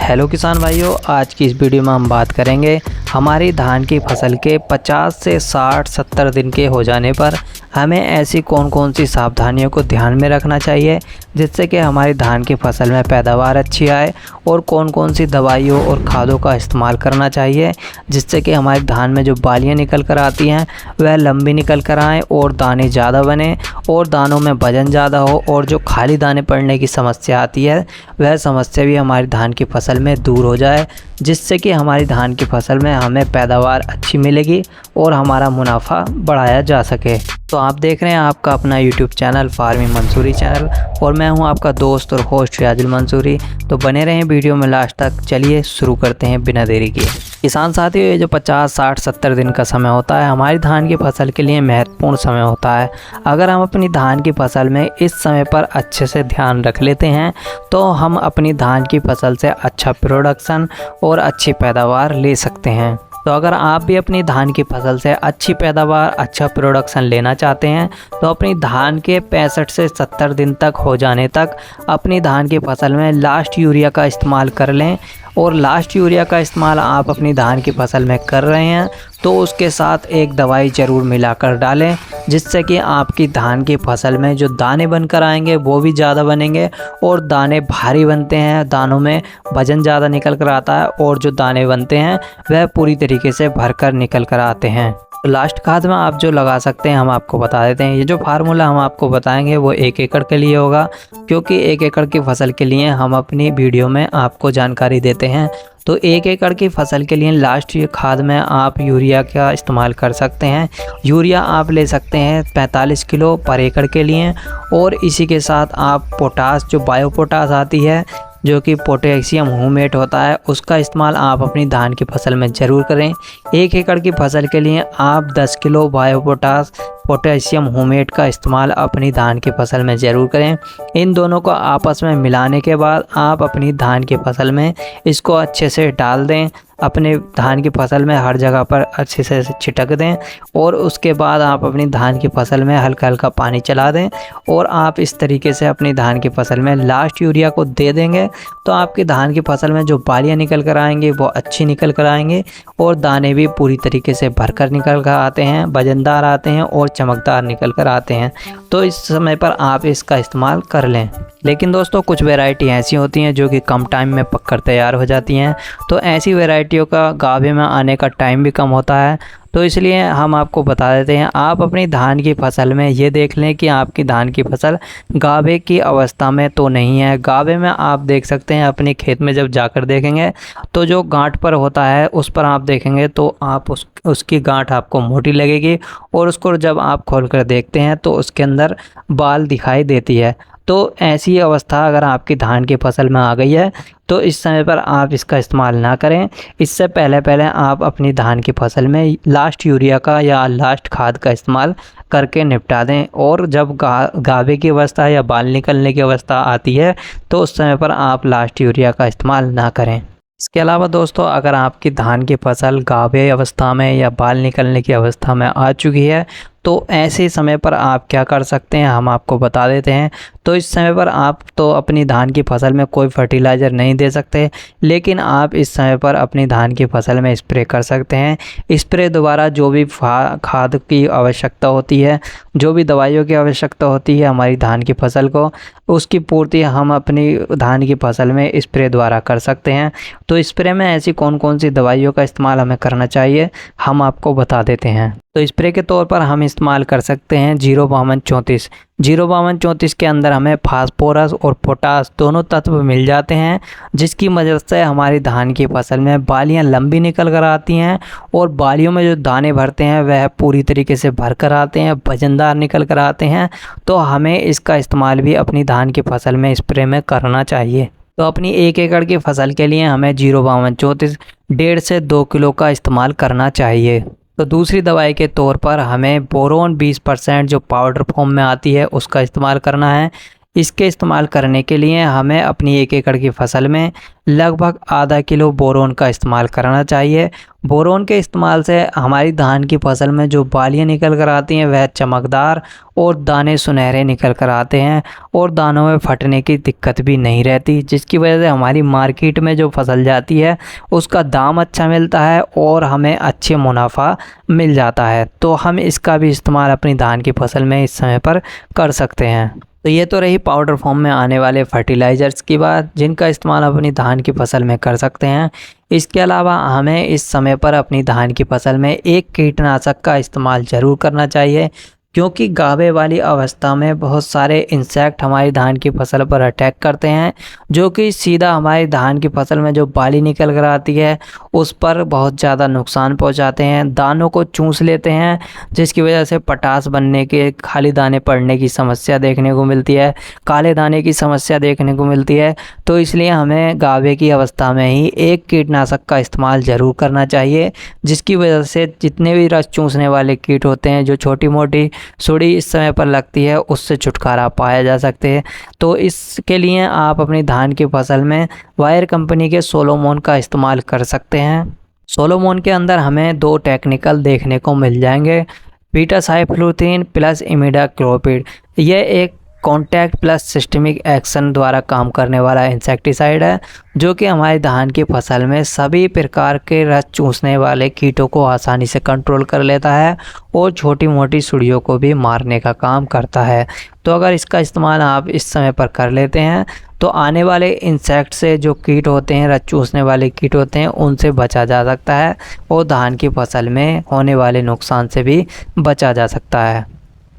Hello किसान भाइयों, आज की इस वीडियो में हम बात करेंगे हमारी धान की फसल के 50 से 60-70 दिन के हो जाने पर हमें ऐसी कौन कौन सी सावधानियों को ध्यान में रखना चाहिए जिससे कि हमारी धान की फसल में पैदावार अच्छी आए, और कौन कौन सी दवाइयों और खादों का इस्तेमाल करना चाहिए जिससे कि हमारी धान में जो बालियाँ निकल कर आती हैं वह लंबी निकल कर आएँ और दाने ज़्यादा बने और दानों में वजन ज़्यादा हो, और जो खाली दाने पड़ने की समस्या आती है वह समस्या भी हमारी धान की फसल में दूर हो जाए, जिससे कि हमारी धान की फसल में हमें पैदावार अच्छी मिलेगी और हमारा मुनाफा बढ़ाया जा सके। तो आप देख रहे हैं आपका अपना YouTube channel farming Mansoori channel, और मैं हूं आपका दोस्त और होस्ट रियाजुल मंसूरी। तो बने रहें वीडियो में लास्ट तक। चलिए शुरू करते हैं बिना देरी किए। किसान साथियों, ये जो 50, 60, 70 दिन का समय होता है हमारी धान की फसल के लिए महत्वपूर्ण समय होता है। अगर हम अपनी धान की फसल में इस समय पर अच्छे से ध्यान रख लेते हैं तो हम अपनी धान की फसल से अच्छा प्रोडक्शन और अच्छी पैदावार ले सकते हैं। तो अगर आप भी अपनी धान की फसल से अच्छी पैदावार, अच्छा प्रोडक्शन लेना चाहते हैं तो अपनी धान के 65 से 70 दिन तक हो जाने तक अपनी धान की फसल में लास्ट यूरिया का इस्तेमाल कर लें। और लास्ट यूरिया का इस्तेमाल आप अपनी धान की फसल में कर रहे हैं तो उसके साथ एक दवाई ज़रूर मिलाकर डालें, जिससे कि आपकी धान की फसल में जो दाने बनकर आएंगे वो भी ज़्यादा बनेंगे, और दाने भारी बनते हैं, दानों में वजन ज़्यादा निकल कर आता है, और जो दाने बनते हैं वह पूरी तरीके से भरकर निकल कर आते हैं। लास्ट खाद में आप जो लगा सकते हैं हम आपको बता देते हैं। ये जो फार्मूला हम आपको बताएंगे वो 1 एकड़ के लिए होगा, क्योंकि 1 एकड़ की फसल के लिए हम अपनी वीडियो में आपको जानकारी देते हैं। तो 1 एकड़ की फसल के लिए लास्ट खाद में आप यूरिया का इस्तेमाल कर सकते हैं। यूरिया आप ले सकते हैं 45 किलो पर एकड़ के लिए, और इसी के साथ आप पोटास, जो बायो पोटास आती है जो कि पोटेशियम ह्यूमेट होता है, उसका इस्तेमाल आप अपनी धान की फसल में ज़रूर करें। 1 एकड़ की फसल के लिए आप 10 kilo bio potash, potassium humate का इस्तेमाल अपनी धान की फसल में ज़रूर करें। इन दोनों को आपस में मिलाने के बाद आप अपनी धान की फसल में इसको अच्छे से डाल दें। अपने धान की फसल में हर जगह पर अच्छे से छिटक दें, और उसके बाद आप अपनी धान की फसल में हल्का हल्का पानी चला दें, और आप इस तरीके से अपनी धान की फसल में लास्ट यूरिया को दे देंगे तो आपकी धान की फसल में जो बालियाँ निकल कर आएंगी वो अच्छी निकल कर आएंगे, और दाने भी पूरी तरीके से भरकर निकल कर आते हैं, वजनदार आते हैं और चमकदार निकल कर आते हैं। तो इस समय पर आप इसका इस्तेमाल कर लें। लेकिन दोस्तों, कुछ वैरायटी ऐसी होती हैं जो कि कम टाइम में पककर तैयार हो जाती हैं, तो ऐसी वैरायटियों का गाभे में आने का टाइम भी कम होता है। तो इसलिए हम आपको बता देते हैं, आप अपनी धान की फसल में ये देख लें कि आपकी धान की फसल गाभे की अवस्था में तो नहीं है। गाभे में आप देख सकते हैं, अपने खेत में जब जाकर देखेंगे तो जो गांठ पर होता है उस पर आप देखेंगे तो आप उसकी गांठ आपको मोटी लगेगी, और उसको जब आप खोलकर देखते हैं तो उसके अंदर बाल दिखाई देती है। तो ऐसी अवस्था अगर आपकी धान की फसल में आ गई है तो इस समय पर आप इसका इस्तेमाल ना करें। इससे पहले आप अपनी धान की फसल में लास्ट यूरिया का या लास्ट खाद का इस्तेमाल करके निपटा दें, और जब गाभे की अवस्था या बाल निकलने की अवस्था आती है तो उस समय पर आप लास्ट यूरिया का इस्तेमाल ना करें। इसके अलावा दोस्तों, अगर आपकी धान की फसल गाभे अवस्था में या बाल निकलने की अवस्था में आ चुकी है तो ऐसे समय पर आप क्या कर सकते हैं हम आपको बता देते हैं। तो इस समय पर आप तो अपनी धान की फसल में कोई फर्टिलाइज़र नहीं दे सकते, लेकिन आप इस समय पर अपनी धान की फसल में स्प्रे कर सकते हैं। स्प्रे द्वारा जो भी खाद की आवश्यकता होती है, जो भी दवाइयों की आवश्यकता होती है हमारी धान की फसल को, उसकी पूर्ति हम अपनी धान की फसल में स्प्रे द्वारा कर सकते हैं। तो स्प्रे में ऐसी कौन कौन सी दवाइयों का इस्तेमाल हमें करना चाहिए हम आपको बता देते हैं। तो स्प्रे के तौर पर हम इस्तेमाल कर सकते हैं 05234। 05234 के अंदर हमें फास्फोरस और पोटास दोनों तत्व मिल जाते हैं, जिसकी मदद से हमारी धान की फसल में बालियां लंबी निकल कर आती हैं, और बालियों में जो दाने भरते हैं वह पूरी तरीके से भर कर आते हैं, वजनदार निकल कर आते हैं। तो हमें इसका इस्तेमाल भी अपनी धान की फसल में स्प्रे में करना चाहिए। तो अपनी 1 एकड़ की फसल के लिए हमें 05234 1.5 से 2 किलो का इस्तेमाल करना चाहिए। तो दूसरी दवाई के तौर पर हमें बोरोन 20% जो पाउडर फॉर्म में आती है उसका इस्तेमाल करना है। इसके इस्तेमाल करने के लिए हमें अपनी 1 एकड़ की फसल में लगभग आधा किलो बोरोन का इस्तेमाल करना चाहिए। बोरोन के इस्तेमाल से हमारी धान की फसल में जो बालियाँ निकल कर आती हैं वह चमकदार और दाने सुनहरे निकल कर आते हैं और दानों में फटने की दिक्कत भी नहीं रहती, जिसकी वजह से हमारी मार्केट में जो फसल जाती है उसका दाम अच्छा मिलता है और हमें अच्छे मुनाफा मिल जाता है। तो हम इसका भी इस्तेमाल अपनी धान की फसल में इस समय पर कर सकते हैं। तो ये तो रही पाउडर फॉर्म में आने वाले फर्टिलाइज़र्स की बात, जिनका इस्तेमाल अपनी धान की फसल में कर सकते हैं। इसके अलावा हमें इस समय पर अपनी धान की फसल में एक कीटनाशक का इस्तेमाल ज़रूर करना चाहिए, क्योंकि गाभे वाली अवस्था में बहुत सारे इंसेक्ट हमारी धान की फसल पर अटैक करते हैं, जो कि सीधा हमारी धान की फसल में जो बाली निकल कर आती है उस पर बहुत ज़्यादा नुकसान पहुंचाते हैं, दानों को चूस लेते हैं, जिसकी वजह से पटास बनने के, खाली दाने पड़ने की समस्या देखने को मिलती है, काले दाने की समस्या देखने को मिलती है। तो इसलिए हमें गाभे की अवस्था में ही एक कीटनाशक का इस्तेमाल ज़रूर करना चाहिए, जिसकी वजह से जितने भी रस चूसने वाले कीट होते हैं, जो छोटी मोटी सुड़ी इस समय पर लगती है, उससे छुटकारा पाया जा सकते हैं। तो इसके लिए आप अपनी धान की फसल में वायर कंपनी के सोलोमोन का इस्तेमाल कर सकते हैं। सोलोमोन के अंदर हमें 2 टेक्निकल देखने को मिल जाएंगे, बीटा-साइफ्लूथीन प्लस इमिडाक्लोपिड। यह एक कॉन्टैक्ट प्लस सिस्टमिक एक्शन द्वारा काम करने वाला इंसेक्टिसाइड है, जो कि हमारी धान की फसल में सभी प्रकार के रस चूसने वाले कीटों को आसानी से कंट्रोल कर लेता है और छोटी मोटी सुड़ियों को भी मारने का काम करता है। तो अगर इसका इस्तेमाल आप इस समय पर कर लेते हैं तो आने वाले इंसेक्ट से, जो कीट होते हैं, रस चूसने वाले कीट होते हैं, उनसे बचा जा सकता है और धान की फसल में होने वाले नुकसान से भी बचा जा सकता है।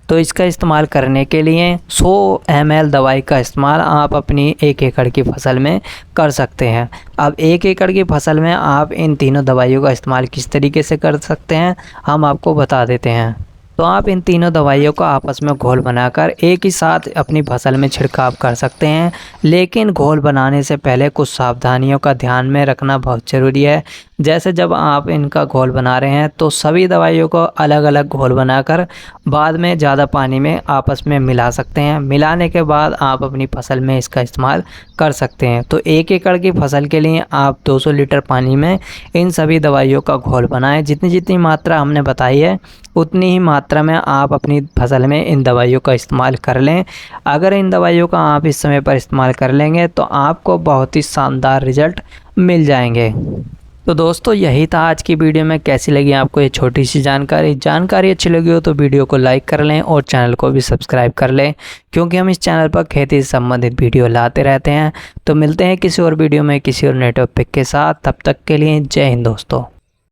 तो इसका इस्तेमाल करने के लिए 100 ml दवाई का इस्तेमाल आप अपनी 1 एकड़ की फसल में कर सकते हैं। अब 1 एकड़ की फसल में आप इन तीनों दवाइयों का इस्तेमाल किस तरीके से कर सकते हैं, हम आपको बता देते हैं। तो आप इन तीनों दवाइयों को आपस में घोल बनाकर एक ही साथ अपनी फसल में छिड़काव कर सकते हैं, लेकिन घोल बनाने से पहले कुछ सावधानियों का ध्यान में रखना बहुत ज़रूरी है। जैसे जब आप इनका घोल बना रहे हैं तो सभी दवाइयों को अलग अलग घोल बनाकर बाद में ज़्यादा पानी में आपस में मिला सकते हैं। मिलाने के बाद आप अपनी फसल में इसका इस्तेमाल कर सकते हैं। तो 1 एकड़ की फसल के लिए आप 200 लीटर पानी में इन सभी दवाइयों का घोल बनाएं। जितनी जितनी मात्रा हमने बताई है उतनी ही मात्रा में आप अपनी फसल में इन दवाइयों का इस्तेमाल कर लें। अगर इन दवाइयों का आप इस समय पर इस्तेमाल कर लेंगे तो आपको बहुत ही शानदार रिजल्ट मिल जाएंगे। तो दोस्तों, यही था आज की वीडियो में। कैसी लगी आपको ये छोटी सी जानकारी अच्छी लगी हो तो वीडियो को लाइक कर लें और चैनल को भी सब्सक्राइब कर लें, क्योंकि हम इस चैनल पर खेती से संबंधित वीडियो लाते रहते हैं। तो मिलते हैं किसी और वीडियो में किसी और नए टॉपिक के साथ। तब तक के लिए जय हिंद दोस्तों।